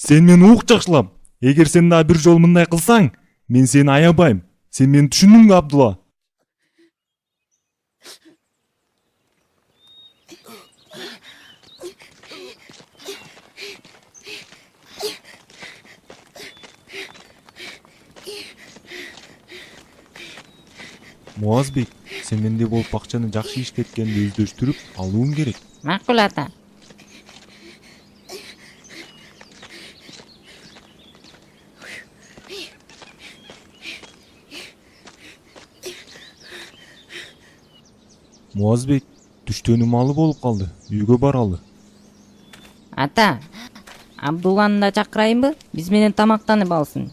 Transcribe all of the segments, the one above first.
Сен мени ук жакшылап. Эгер сен дагы бир жолу мындай кылсаң, мен сени аябайм. Сен мени түшүндүңбү, Абдулла? Муазбек, сен мендей болуп акчаны жакшы иштеткенди өздөштүрүп алууң керек. Макул ата. Муазбек, түштөнү малы болуп калды. Үйгө баралы. Ата, Абдулланы да чакырайынбы? Биз менен тамактанып алсын.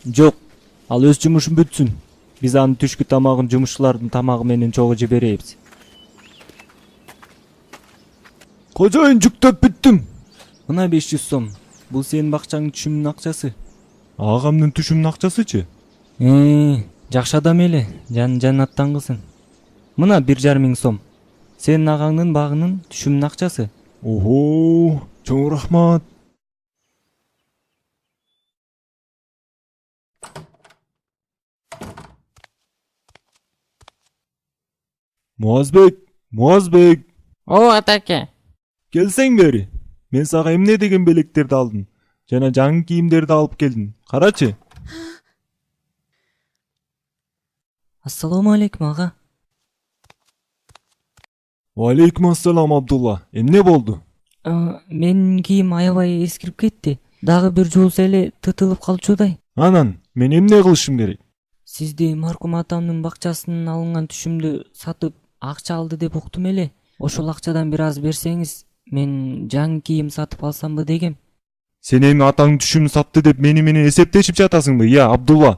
Жок, ал өз жумушун бүтсүн. Биз анын түшкү тамагын жумушчулардын тамагы менен чогуу жиберебиз. Кожоюн, жүктөп бүттүм. Мына 500 сом. Бул сенин бакчаңдын түшүмүнүн акчасы. Агамдын түшүмүнүн акчасычы? Жакшы адам эле, жаннаттан кылсын. Мына 1,5 сом. Сенин агаңдын багынын түшүмүнүн акчасы. Ого, чоң рахмат. Муазбек. О, атаке. Келсең бери. Мен сага эмне деген белектерди алдым. Жана жаңы кийимдерди алып келдим. Карачы. Ассаламу алейкум, ага. Алейкум ассалам, Абдулла. Эмне болду? Менин кийим аябай эскирип кетти. Дагы бир жуусу эле тытылып калчудай. Анан, мен эмне кылышым керек? Сизди маркум атамдын бакчасынан алынган түшүмдү сатып акча алды деп уктум эле. Ошол акчадан бир аз берсеңиз, мен жаңы кийим сатып алсамбы дегем. Сен эми атаң түшүмүн сатты деп мени менен эсептешип жатасыңбы, я Абдулла?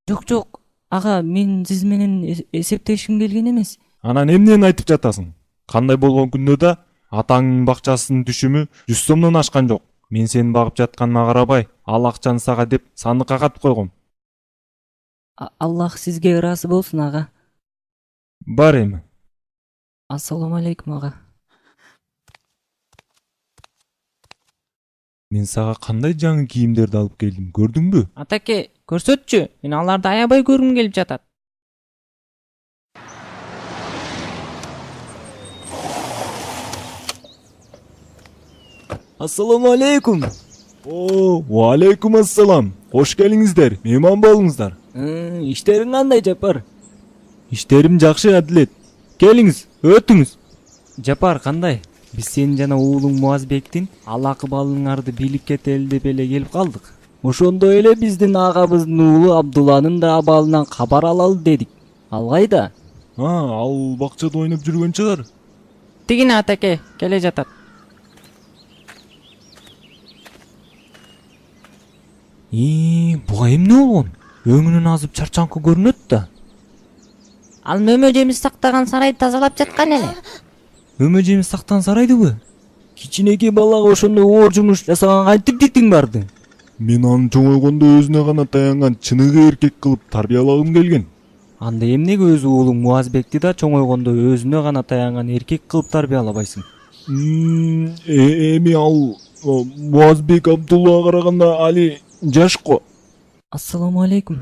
Жок, ага, мен сиз менен эсептешким келген эмес. Анан эмнени айтып жатасың? Кандай болгон күндө да атаңдын бакчасынын түшүмү 100 сомдон ашкан жок. Мен сени багып жатканыма карабай, ал акчаны сага деп сандыкка катып койгом. Аллах сизге ыраазы болсун, ага. Бар эми. Ассаламу алейкум, ага. Мен сага кандай жаңы кийимдерди алып келдим, көрдүңбү? Атаке, көрсөтчү. Мен аларды аябай көргүм келип жатат. Ассаламу алейкум. О, алейкум ассалам. Кош келиңиздер, мейман болуңуздар. Иштериң кандай, Жапар? Иштерим жакшы, Адилет. Келиңиз, өтүңүз. Жапар, кандай? Биз сенин жана уулуң Муазбектин алакы балыңарды бийлип кетели деп эле келип калдык. Ошондой эле биздин агабыздын уулу Абдулланын да абалынан кабар алалы дедик. Ал кайда? Ал бакчада ойноп жүргөн чыгар. Тигине атаке, келе жатат. Буга эмне болгон? Өңүнүн азып чарчаңкы көрүнөт да. Ал мөмө жемис сактаган сарайды тазалап жаткан эле. Мөмө жемис сактаган сарайдыбы? Кичинекей балага ошондой оор жумуш жасаганга кантип дитиң барды? Мен аны чоңойгондо өзүнө гана таянган чыныгы эркек кылып тарбиялагым келген. Анда эмнеге өз уулуң Муазбекти да чоңойгондо өзүнө гана таянган эркек кылып тарбиялабайсың? Эми ал Муазбек Абдуллага караганда али жашко. Ассаламу алейкум.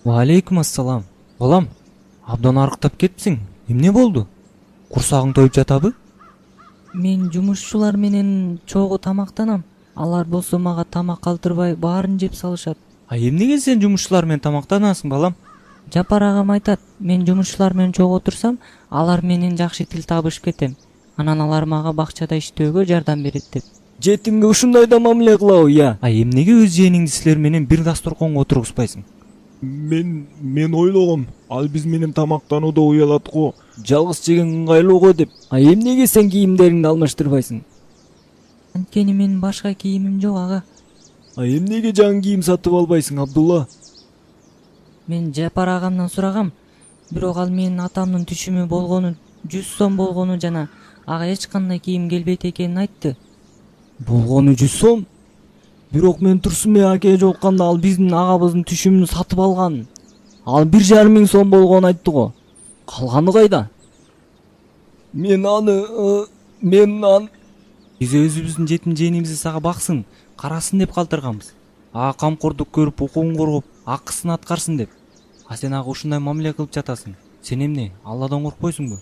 Ва алейкум ассалам. Балам, абдан арыктап кетипсиң. Эмне болду? Курсагың тоюп жатабы? Мен жумушчулар менен чогуу тамактанам. Алар болсо мага тамак калтырбай баарын жеп салышат. Эмнеге сен жумушчулар менен тамактанасың, балам? Жапар агам айтат, мен жумушчулар менен чогуу отурсам, алар менен жакшы тил табышып кетем. Анан алар мага бакчада иштөөгө жардам берет деп. Жетимге ушундай да мамиле кылабы, я? Эмнеге өз жээниңди силер менен бир дасторконго отургузбайсың? Мен ойлогом, ал биз менен тамактанууда уялат го. Жалгыз жеген ыңгайлуу го деп. А эмнеге сен кийимдериңди алмаштырбайсың? Анткени менин башка кийимим жок, ага. А эмнеге жаңы кийим сатып албайсың, Абдулла? Мен Жапар агамдан сурагам, бирок ал менин атамдын түшүмү болгону 100 сом болгону жана ага эч кандай кийим келбейт экенин айтты. Болгону 100 сом? Бирок мен Турсунбек аке жолукканда ал биздин агабыздын түшүмүн сатып алган. Ал 1,5 миң сом болгонун айтты го. Калганы кайда? Мен Биз өзүбүздүн жетим жээнимизди сага баксын, карасын деп калтырганбыз. Ага камкордук көрүп, укугун коргоп, акысын аткарсын деп. А сен ага ушундай мамиле кылып жатасың. Сен эмне, Алладан коркпойсуңбу?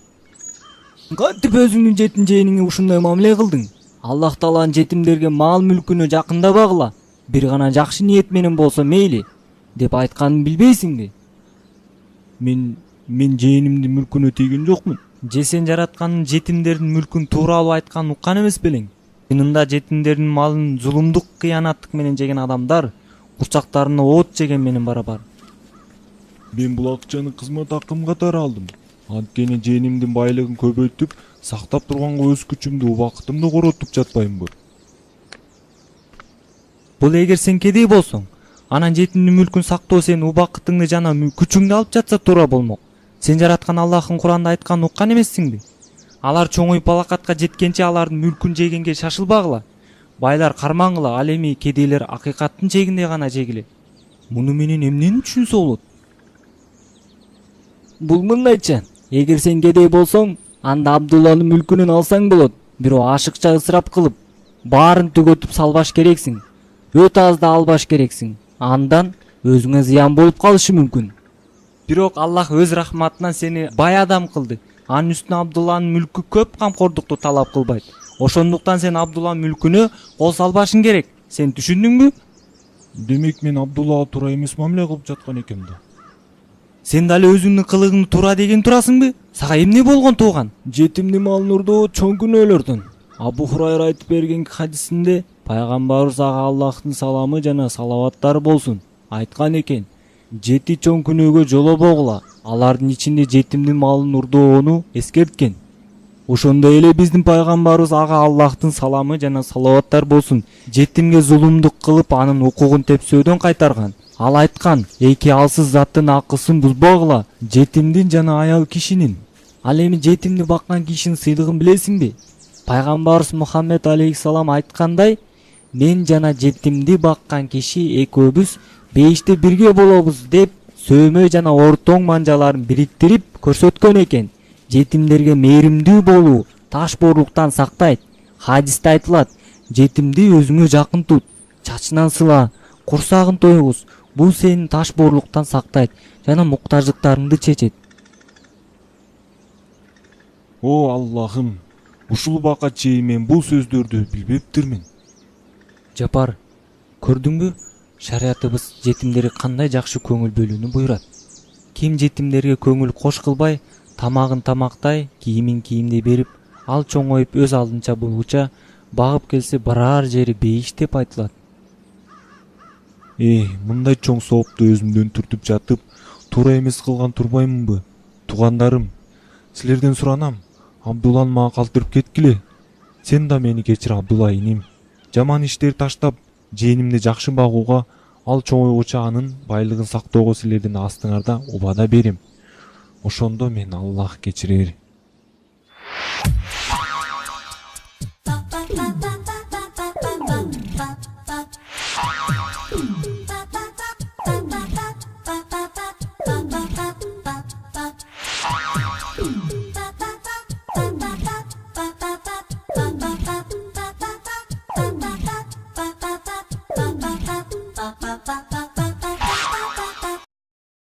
Кантип өзүңдүн жетим жээниңе ушундай мамиле кылдың? Аллах Тааланын жетимдерге мал мүлкүнө жакындабагыла, бир гана жакшы ниет менен болсо мейли деп айтканын билбейсиңби? Мен жээнимдин мүлкүнө тийген жокмун. Же сен жаратканын жетимдердин мүлкүн тууралуу айтканын уккан эмес белең? Чынында жетимдердин малын зулумдук, кыянаттык менен жеген адамдар курчактарына от жеген менен барабар. Мен бул акчаны кызмат акым катары алдым. Анткени жээнимдин байлыгын көбөйтүп, сактап турганга өз күчүмдү, убакытымды коротуп жатпаймынбы? Бул эгер сен кедей болсоң, анан жетимдин мүлкүн сактоо сенин убакытыңды жана күчүңдү алып жатса туура болмок. Сен жараткан Аллахтын Куранда айтканын уккан эмессиңби? Алар чоңоюп балакатка жеткенче алардын мүлкүн жегенге шашылбагыла. Байлар кармангыла, ал эми кедейлер акыйкаттын чегинде гана жегиле. Муну менен эмнени түшүнсө болот? Бул мындайча, эгер сен кедей болсоң, анда Абдулланын мүлкүнөн алсаң болот. Бирок ашыкча ысырап кылып, баарын түгөтүп салбаш керексиң. Өтө аз да албаш керексиң. Андан өзүңө зыян болуп калышы мүмкүн. Бирок Аллах өз рахматынан сени бай адам кылды. Анын үстүнө Абдулланын мүлкү көп камкордукту талап кылбайт. Ошондуктан сен Абдулланын мүлкүнө кол салбашың керек. Сен түшүндүңбү? Демек мен Абдуллага туура эмес мамиле кылып жаткан экем да. Сен дали өзүңдүн кылыгыңды туура деген турасыңбы? Сага эмне болгон тууган? Жетимдин малын урдоо чоң күнөөлөрдөн. Абу Хурайра айтып берген хадисинде пайгамбарыбыз ага Аллахтын саламы жана салаваттары болсун айткан экен. 7 чоң күнөөгө жолобогула. Алардын ичинде жетимдин малын урдоону эскерткен. Ошондой эле биздин пайгамбарыбыз ага Аллахтын саламы жана салаваттар болсун жетимге зулумдук кылып анын укугун тепсөөдөн кайтарган. Ал айткан: эки алсыз заттын акысын бузбогула, жетимдин жана аял кишинин. Ал эми жетимди баккан кишинин сыйлыгын билесиңби? Пайгамбарыбыз Мухаммед алейхиссалам айткандай: мен жана жетимди баккан киши экөөбүз бейиште бирге болобуз деп сөөмө жана ортоң манжаларын бириктирип көрсөткөн экен. Жетимдерге мээримдүү болуу ташбоорлуктан сактайт. Хадисте айтылат: жетимди өзүңө жакын тут, чачынан сыла, курсагын тойгуз. Бул сени ташбоорлуктан сактайт жана муктаждыктарыңды чечет. О Аллахым, ушул убакка чейин мен бул сөздөрдү билбептирмин. Жапар, көрдүңбү? Шариятыбыз жетимдерге кандай жакшы көңүл бөлүүнү буйрат. Ким жетимдерге көңүл кош кылбай, тамагын тамактай, кийимин кийимдей берип, ал чоңоюп өз алдынча булгуча багып келсе барар жери бейиш деп айтылат. Мындай чоң соопту өзүмдөн түртүп жатып, туура эмес кылган турбаймынбы? Туугандарым, силерден суранам, Абдулланы мага калтырып кеткиле. Сен да мени кечир, Абдулла иним. Жаман иштерди таштап, жээнимди жакшы багууга, ал чоңойгуча анын байлыгын сактоого силердин астыңарда убада берем. Ошондо мен Аллах кечирер.